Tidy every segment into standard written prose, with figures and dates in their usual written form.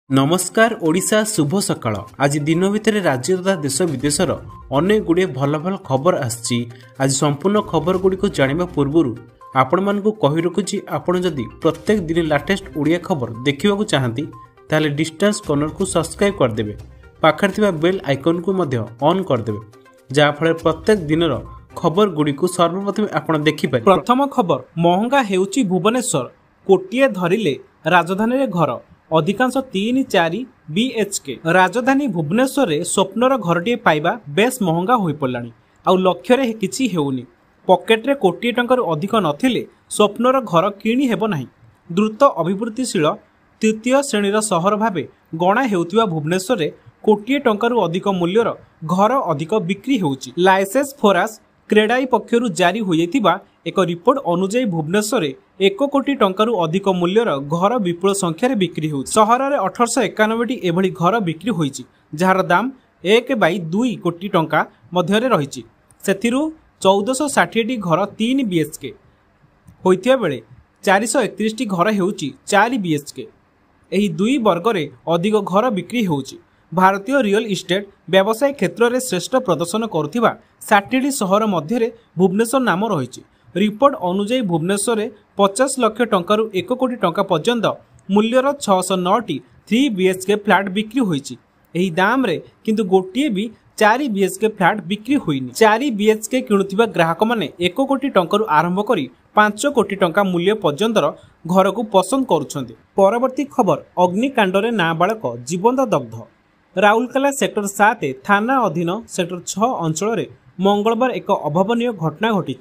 नमस्कार ओडिशा शुभ सकाळ। आज दिन भितर राज्य तथा देश विदेशर अनेक गुड़े भल भल खबर आछि। आज संपूर्ण खबर गुड़ी को जानिबा पूर्वरु आपण मानकु कहि रखुछि, आपण जदि प्रत्येक दिन लेटेस्ट ओडिया खबर देखिबाकू चाहंती ताले डिस्टेंस कॉर्नर को सब्सक्राइब कर देबे, पाखर थिबा बेल आइकन को मध्य ऑन कर देबे, जा फळे प्रत्येक दिनर खबर गुड़ी को सर्वप्रथम आपण देखि पारे। प्रथम खबर, महंगा हेउछि भुवनेश्वर, कोटिए धरिले राजधानी रे घर, अधिकांश 3-4 BHK। राजधानी भुवनेश्वर स्वप्नर घरटे पाइबा बेस महंगा हो पड़ानी। आउ लक्ष्य किछि हेउनी, पकेट्रे कोटी टंकार अधिक नथिले स्वप्नर घर किणी हेबो नाही। द्रुत अभिवृद्धिशील तृतीय श्रेणीर सहर भावे गणा हेउथिबा भुवनेश्वर कोटी टंकार अधिक मूल्यर घर अधिक बिक्री हेउछि। लाइसेंस फोरास क्रेडाई पक्षरु जारी होइथिबा एक रिपोर्ट अनुसार भुवनेश्वर 1 कोटी टंकारु अधिक मूल्यर घर विपुल संख्यार बिक्री होउछि। सहर में 1891 एभली घर बिक्री होइछि, जार दाम 1/2 कोटी टंका मध्य रहिछि। सेथिरु 1460 घर 3 BHK होइथिबा बेले 431 घर हेउछि 4 BHK। एही दुई वर्गरे अधिक घर बिक्री होउछि। भारतीय रियल इस्टेट व्यवसाय क्षेत्र में श्रेष्ठ प्रदर्शन करुथिबा 60 सहर मध्य भुवनेश्वर नाम रही। रिपोर्ट अनुसार भुवनेश्वर 50 लाख टंकारु 1 कोटी टंका पर्यंत मूल्यर 609 3 BHK फ्लैट बिक्री होइछि। एही दाम रे किंतु गोटिए भी 4 BHK फ्लैट बिक्री होइनी। 4 BHK किणुथिबा ग्राहक माने 1 कोटी टंकारु आरंभ करी 5 कोटी टंका मूल्य पर्यंतर घर को पसंद करुछन्ते। परवर्ती खबर, अग्निकांड रे नाबालक जीवंत दग्ध। राउरकेला सेक्टर 7 थाना अधीन सेक्टर 6 अंचल मंगलवार एक अभावनीय घटना घटी।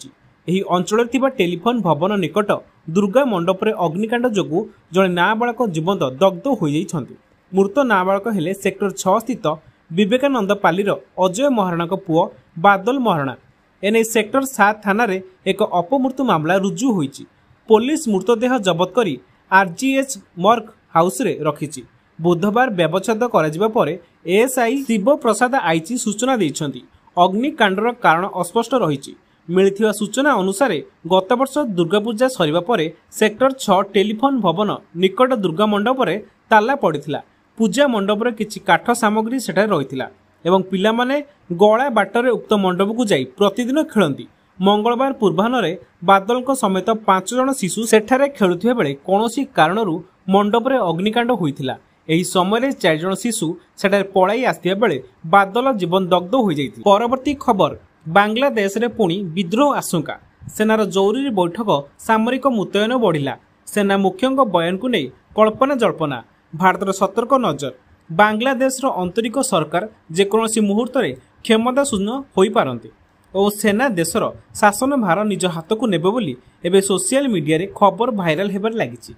यही अंचल थिबा टेलीफोन भवन निकट दुर्गा मंडप रे अग्निकांड जोगु जड़े नाबालक जीवंत दग्ध हो जाइछन्ति। मृत नाबालक हेले सेक्टर 6 स्थित विवेकानंद पालीर अजय महाराणा पुओ बादल महाराणा। एने सेक्टर 7 थाना रे एक अपमृत्यु मामला रुजु होइछि। पुलिस मृतदेह जबत करी RGH मर्ग हाउस रे रखिछि। बुधवार व्यवच्छेद कराଯିबा परे एएसआई शिव प्रसाद आईची सूचना दैछन्ति। अग्निकांडर कारण अस्पष्ट रहिछि। मिलिथिबा सूचना अनुसार गत वर्ष दुर्गा पूजा सरिबा परे सेक्टर 6 टेलीफोन भवन निकट दुर्गा मंडप रे ताला पड़िथिला। पूजा मंडप रे किछि काठ सामग्री सेठा रहिथिला एवं पिला माने गळा बाटरे उक्त मंडप को जाई प्रतिदिन खेलंती। मंगलवार पूर्वाह्न बादलक समेत 5 जन शिशु सेठारे खेलुथिबा बेले कोनोसी कारणरू मंडप रे अग्निकांड होइथिला। एही समय 4 जन शिशु सेठारे पळाई आस्तिया बेले बादल जीवन दग्ध हो जाइथिले। परवर्ती खबर, बांग्लादेश रे पुणी विद्रोह आशंका। सेनार जरूरी बैठक सामरिक मुतयन बढ़िला। सेना मुख्यଙ୍କ बयान को नहीं कल्पना जल्पना। भारतर सतर्क नजर। बांग्लादेश रो आंतरिक सरकार जेकोसी मुहूर्त क्षमता शून्य होई पारंते और सेना देशर शासन भार निज हाथ को नेबे बोली एबे सोशल मीडिया रे खबर भाइराल हेबार लागिछि।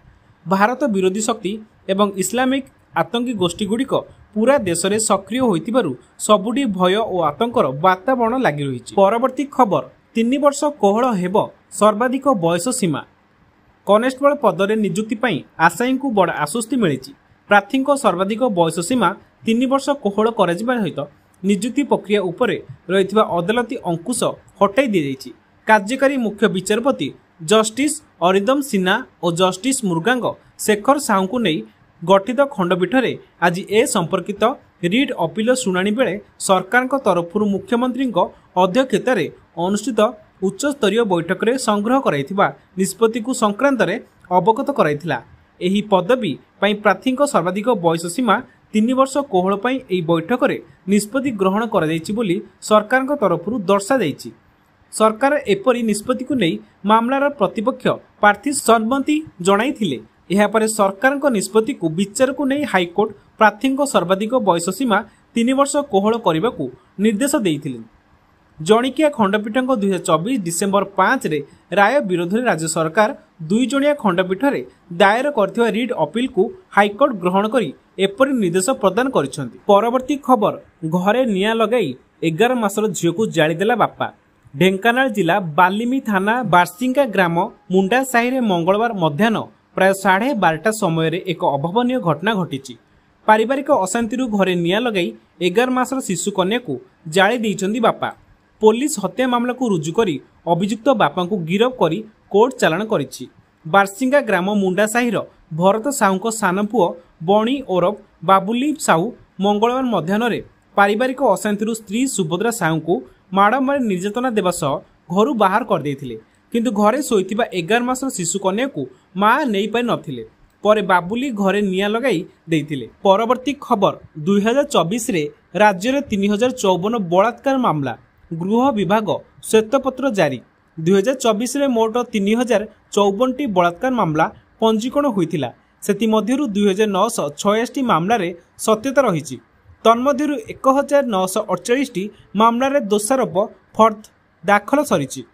भारत विरोधी शक्ति एवं इस्लामिक आतंकी गोष्ठी गुड़िक पूरा देश में सक्रिय होइतिबारु सबुठी भय और आतंकर वातावरण लगी रही। परवर्ती खबर, 3 वर्ष कोहल हेब सर्वाधिक बयस सीमा। कनेस्टेबल पदरे नियुक्ति पाई आशायी को बड़ आश्वस्ति मिली। प्रार्थी सर्वाधिक बयस सीमा 3 वर्ष कोहल कराजिबा सहित नियुक्ति प्रक्रिया उपरे रहिथिबा अदालती अंकुश हटाई दी जाइछि। कार्यकारी मुख्य विचारपति जस्टिस अरिदम सिन्हा और जस्टिस मुर्गांग शेखर साहू को नहीं गठित खंडपीठ रे आज ए संपर्कित रिट अपील शुणाणी बेले सरकार तरफ मुख्यमंत्री अध्यक्षतार अनुष्ठित उच्च स्तरीय बैठक रे संग्रह कराइथिबा निष्पत्ति को संक्रांत रे अवगत कराइथिला। एही पदवी पई प्रार्थी सर्वाधिक बयस सीमा 3 वर्ष कोहल पई एही बैठक रे निष्पत्ति ग्रहण करा जाइछि बोली सरकार तरफ दर्शा जाइछि। सरकार एपरी निष्पत्ति को नहीं मामलार प्रतिपक्ष प्रार्थी सहमति जणाइथिले। यापर सरकार निष्पत्ति को विचार को नहीं हाईकोर्ट प्रार्थी सर्वाधिक बयस सीमा 3 वर्ष कोहल करने को निर्देश देइथिले। जणिकिया खंडपीठ 2024 डिसेम्बर 5 रे राय विरोध में राज्य सरकार 2 जणिया खंडपीठ रे दायर करथिबा रिट अपील को हाईकोर्ट ग्रहण करी एपरी निर्देश प्रदान करिसेंती। परवर्ती खबर, घरे निया लगाई 11 मासर झियो को जाली देला बापा। ढेंकानाल जिला बालिमी थाना बारसिंगा ग्राम मुंडा साही रे मंगलवार मध्याह्न प्राय 12:30 समय एक अभावनीय घटना घटी। पारिवारिक अशांति घरे निया लगाई 11 मासर शिशु कन्या को जाली देइछन्ती बापा। पुलिस हत्या मामला को रुजु करी अभियुक्त बापा को गिरफ करी कोर्ट चालाण करिछि। बारसिंगा ग्राम मुंडा साही भरत साहू सान पुओ बणी ओरफ बाबुली साहू मंगलवार मध्याह्न पारिवारिक अशांति स्त्री सुभद्रा साहू को माड़ निर्यातना देवा सह घर बाहर करदे किंतु घरे शोइथिबा 11 मासर शिशु कन्या को मां नहीं पारि नथिले। परे बाबुली घरे निया लगाई देइथिले। परवर्ती खबर 2024 रे राज्य में 3054 बलात्कार मामला गृह विभाग श्वेतपत्र जारी। 2024 रे मोट 3054 बलात्कार मामला पंजीकरण होइथिला। सेतिमध्यरु 2986 मामलार सत्यता रही। तन्मध्यरु 1948 मामलार दोषारोप फर्द दाखल सरी।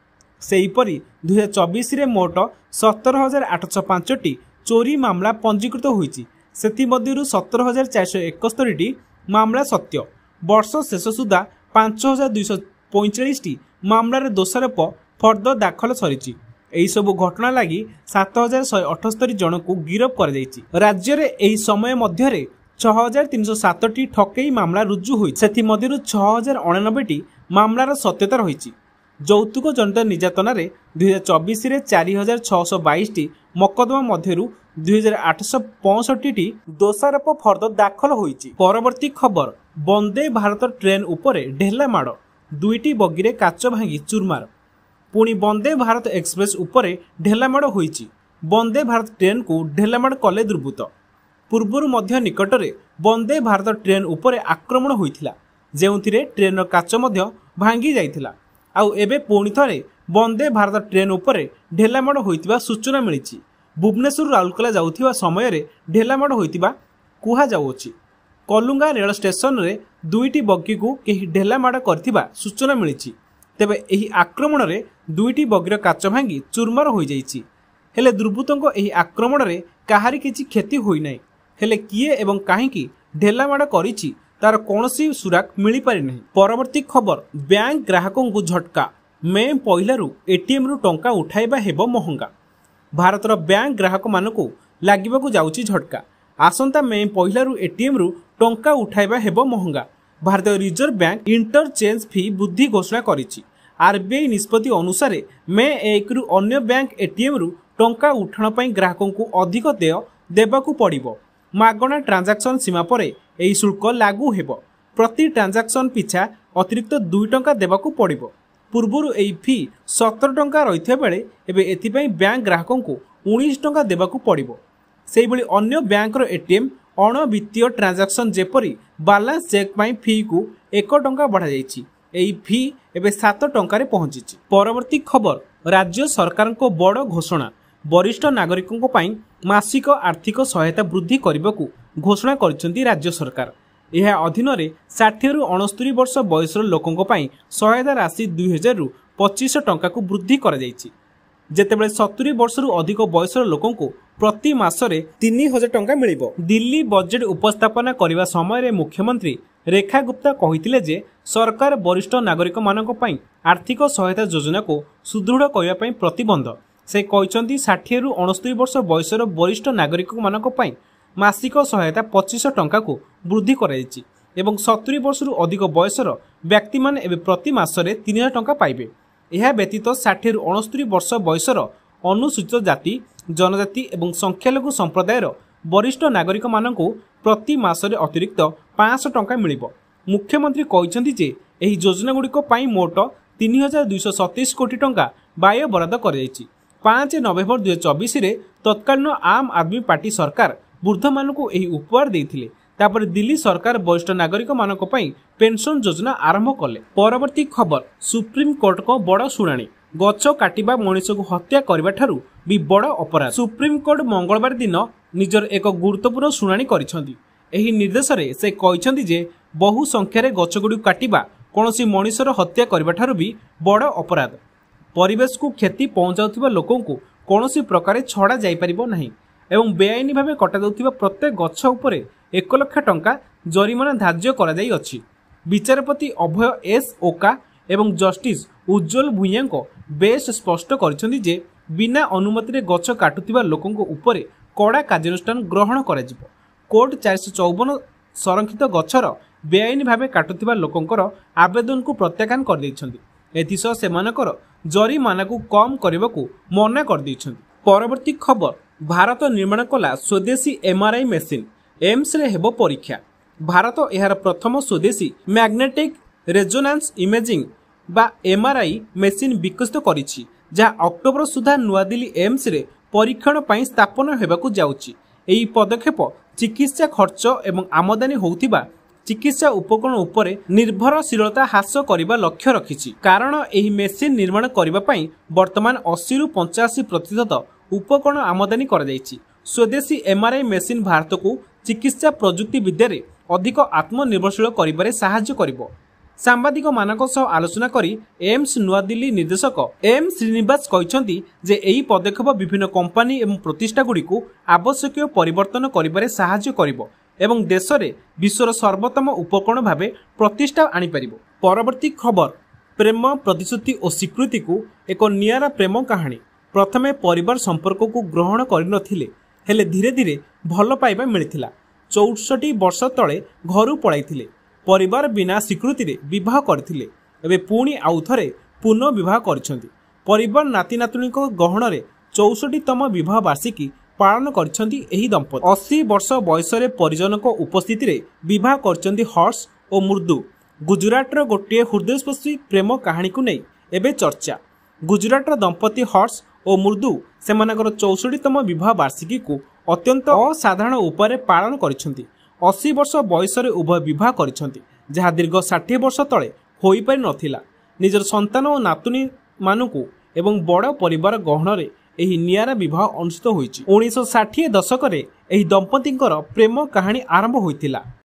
सेहीपरि 2024 रे मोट 17,805 चोरी मामला पंजीकृत होईछि। सेतिमध्यरु 17,471 मामला सत्य। वर्ष शेष सुधा 5,245 मामलार दोषारोप फर्द दाखल सरी। एही सबु घटना लगी 7,178 जन को गिरफ कर जाइछि। राज्य में एही समय मध्य 6,307 ठकेई मामला रुजु होई। सेतिमध्यरु 6,099 मामलार सत्यता रही। यौतुक जनित निर्यातना 2024 रे 4,622 मकदमा मध्यरु 2,865 दोषारोप फर्द दाखल होईछि। परवर्ती खबर वंदे भारत ट्रेन उपरे ढेला माड़ 2टी बगीरे काच भांगी चुरमार। पुणी वंदे भारत एक्सप्रेस उपरे ढेलामाड़ होईछि। वंदे भारत ट्रेन को ढेलामाड़ कले दुर्बृत्त। पूर्वरु मध्य निकटरे वंदे भारत ट्रेन उपरे आक्रमण होइथिला, जेउथिरे ट्रेन काच मध्य भांगी जाइथिला। आउ एबे पुणी थरे वंदे भारत ट्रेन उपरे ढेलामाड़ होइतिबा सूचना मिलिछि। भुवनेश्वर राउरकेला जाउथिबा समय रे ढेलामाड़ होइतिबा कुहा जाउछि। कलुंगा रेल स्टेशन रे 2टी बगी को केही ढेलामाड़ करथिबा सूचना मिलिछि। तेबे एही आक्रमण रे 2टी बगीर काच भांगी चुरमार हो जाइछि। हेले दुर्बृत्तों एही आक्रमण रे काहारी किछि क्षति होई नै। हेले किए एवं काहेकि ढेलामाड़ करिछि तार कौनसी सुराग मिली पारि नहीं। परवर्ती खबर बैंक ग्राहकों को झटका। मे पहिलारु एटीएम रु टंका उठाइबा हेबो महंगा। भारतर बैंक ग्राहक मानकु लागिबाकु जाउछि झटका। आसंता मे पहिलारु एटीएम रु टंका उठाइबा हेबो महंगा। भारतीय रिजर्व बैंक इंटरचेंज फी वृद्धि घोषणा करिछि। आरबीआई निष्पत्ति अनुसार मे 1 रु अन्य बैंक एटीएम रु टंका उठाण पई ग्राहकों को अधिक देय देबाकू पड़िबो। मागणा ट्रांजैक्शन सीमा परे एही शुल्क लागू हेबो। प्रति ट्रांजैक्शन पिछा अतिरिक्त 2 टंका देबाकू पड़िबो। पूर्वरु एही फी 17 टंका रहिथिबा बेले एबे एथिपई बैंक ग्राहकों को 19 टंका देबाकू पड़िबो। सेही भली अन्य बैंक रो एटीएम अण वित्तीय ट्रांजैक्शन जेपरी बैलेंस चेक पई फी को 1 टंका बढ़ा जाइछि। एही फी एबे 7 टंका रे पहुंचिछि। परवर्ती खबर राज्य सरकार को बड़ घोषणा। वरिष्ठ नागरिकों पई मासिक आर्थिक सहायता वृद्धि करने घोषणा करिसेंती राज्य सरकार। यह अधीन 60 रु 69 वर्ष बयसर लोकों पई सहायता राशि 2000 रु 2500 टंका को वृद्धि करा जाइछि। जेतेबेले 70 वर्ष रु अधिक बयसर लोकों को प्रति मासरे 3000 टंका मिलिबो। दिल्ली बजेट उपस्थापना करिबा समय रे मुख्यमंत्री रेखा गुप्ता कहिथिले जे सरकार वरिष्ठ नागरिक मानक पई आर्थिक सहायता योजना को सुदृढ़ करिबा पई प्रतिबद्ध। से कहते 60 रु 69 वर्ष बयसर वरिष्ठ नागरिक मानक पई मासिक सहायता 2500 टंका को वृद्धि कराइछि एवं 70 वर्ष रु अधिक बयसर व्यक्ति माने एबे प्रति मासरे 3000 टंका पाइबे। यह व्यतीत 60 रु 69 वर्ष बयसर अनुसूचित जाति जनजाति एवं संख्यालघु संप्रदायर वरिष्ठ नागरिक मानकु प्रति मासरे अतिरिक्त 500 टंका मिलिबो। मुख्यमंत्री कहते जे एही योजना गुड़िक पई मोट 3227 कोटी टंका व्यय बराद कराଯାଇଛି। 5 नवेम्बर 2024 रे तत्कालीन आम आदमी पार्टी सरकार वृद्ध मानकु एही उपहार देइथिले। तापर दिल्ली सरकार वरिष्ठ नागरिक मानक पई पेंशन योजना आरंभ कले। परवर्ती खबर सुप्रीम कोर्ट को बड़ शुणाणी। गछ काटिबा मनुष्य को हत्या करबा ठारू भी बड़ अपराध। सुप्रीम कोर्ट मंगलवार दिन निजर एक गुरुत्वपूर्ण शुणाणी करिसेंती। एही निर्देश रे से कहिसेंती जे बहु संख्यारे गछगुडी काटिबा कोनोसी मनुष्यर हत्या करबा ठारू भी बड़ अपराध। परिवेश को क्षति पहुंचाउथिबा लोकों को कोनोसी प्रकार छड़ा जाई परिबो नाही एवं बेआईनी भावे कटा जाउथिबा प्रत्येक गछ उपरे 1 लाख टंका जरिमाना धार्य करा जाई अछि। विचारपति अभय एस ओका एवं जस्टिस उज्जवल भुइयां को बेस स्पष्ट करिसेंती जे बिना अनुमति रे गछ काटुथिबा लोकों को उपरे कड़ा कार्यानुष्ठान ग्रहण करा जिवो। कोर्ट 454 संरक्षित गछर बेआईनी भावे काटुथिबा लोकोंकर आवेदन को प्रत्याख्यान कर दैछंती। एथिसह सेमानकर जरिमाना को कम करने को मना कर दैछंती। परवर्ती खबर भारत निर्माण कला स्वदेशी एमआरआई मेसिन। एम्स रे हेबो परीक्षा। भारत एहार प्रथम स्वदेशी मैग्नेटिक रेजोनेंस इमेजिंग बा एमआरआई मेसिन विकसित करिछि, जहाँ अक्टोबर सुधा नुआदिल्ली एम्स रे परीक्षण ପାଇଁ ସ୍ଥାପନ ହେବାକୁ ଯାଉଛି। ଏହି ପଦକ୍ଷେପ ଚିକିତ୍ସା ଖର୍ଚ୍ଚ ଏବଂ ଆମଦାନୀ ହେଉଥିବା ଚିକିତ୍ସା ଉପକରଣ ଉପରେ ନିର୍ଭରଶୀଳତା ହ୍ରାସ କରିବା ଲକ୍ଷ୍ୟ ରଖିଛି। କାରଣ ଏହି ମେସିନ୍ ନିର୍ମାଣ କରିବା ପାଇଁ ବର୍ତ୍ତମାନ 80 ରୁ 85% ଉପକରଣ ଆମଦାନୀ କରାଯାଇଛି। ସ୍ୱଦେଶୀ ଏମଆରଆଇ ମେସିନ୍ ଭାରତକୁ ଚିକିତ୍ସା ପ୍ରଯୁକ୍ତି ବିଦ୍ୟାରେ ଅଧିକ ଆତ୍ମନିର୍ଭରଶୀଳ କରିବାରେ ସାହାଯ୍ୟ କରିବ। ସାମ୍ବାଦିକମାନଙ୍କ ସହ ଆଲୋଚନା କରି ଏମ୍ସ ନୂଆଦିଲ୍ଲୀ ନିର୍ଦ୍ଦେଶକ ଏମ୍ ଶ୍ରୀନିବାସ କହିଛନ୍ତି ଯେ ଏହି ପଦକ୍ଷେପ ବିଭିନ୍ନ କମ୍ପାନୀ ଏବଂ ପ୍ରତିଷ୍ଠାଗୁଡ଼ିକୁ ଆବଶ୍ୟକୀୟ ପରିବର୍ତ୍ତନ କରିବାରେ ସାହାଯ୍ୟ କରିବ ଏବଂ ଦେଶରେ ବିଶ୍ୱର ସର୍ବୋତ୍ତମ ଉପକରଣ ଭାବେ ପ୍ରତିଷ୍ଠା ଆଣିପାରିବ। ପରବର୍ତ୍ତୀ ଖବର, ପ୍ରେମ, ପ୍ରତିଶ୍ରୁତି ଓ ସ୍ୱୀକୃତିକୁ ଏକ ନିଆରା ପ୍ରେମ କାହାଣୀ। ପ୍ରଥମେ ପରିବାର ସମ୍ପର୍କକୁ ଗ୍ରହଣ କରିନଥିଲେ, ହେଲେ ଧୀରେ ଧୀରେ ଭଲ ପାଇବା ମିଳିଥିଲା। 64 ବର୍ଷ ତଳେ ଘରୁ ପଳାଇଥିଲେ, ପରିବାର ବିନା ସ୍ୱୀକୃତିରେ ବିବାହ କରିଥିଲେ, ଏବେ ପୁଣି ଆଉ ଥରେ ପୁନଃ ବିବାହ କରିଛନ୍ତି। ପରିବାର ନାତି ନାତୁଣୀଙ୍କ ଗହଣରେ 64ତମ ବିବାହ ବାର୍ଷିକୀ ପାଳନ କରିଛନ୍ତି ଏହି ଦମ୍ପତି। 80 ବର୍ଷ ବୟସରେ ପରିଜନଙ୍କ ଉପସ୍ଥିତିରେ ବିବାହ କରିଛନ୍ତି ହର୍ଷ ଓ ମୃଦୁ। ଗୁଜରାଟର ଗୋଟିଏ ହୃଦୟସ୍ପର୍ଶୀ ପ୍ରେମ କାହାଣୀକୁ ନେଇ ଏବେ ଚର୍ଚ୍ଚା। ଗୁଜରାଟର ଦମ୍ପତି ହର୍ଷ ଓ ମୃଦୁ ସେମାନଙ୍କର 64ତମ ବିବାହ ବାର୍ଷିକୀକୁ ଅତ୍ୟନ୍ତ ଅସାଧାରଣ ଉପାୟରେ ପାଳନ କରିଛନ୍ତି। 80 ବର୍ଷ ବୟସରେ ଉଭୟ ବିବାହ କରିଛନ୍ତି, ଯାହା ଦୀର୍ଘ 60 ବର୍ଷ ତଳେ ହୋଇପାରି ନଥିଲା। ନିଜର ସନ୍ତାନ ଓ ନାତୁଣୀ ମାନଙ୍କୁ ଏବଂ ବଡ଼ ପରିବାର ଗହଣରେ ଏହି ନିଆରା ବିବାହ ଅନୁଷ୍ଠିତ ହୋଇଛି। 1960 ଦଶକରେ ଏହି ଦମ୍ପତିଙ୍କର ପ୍ରେମ କାହାଣୀ ଆରମ୍ଭ ହୋଇଥିଲା।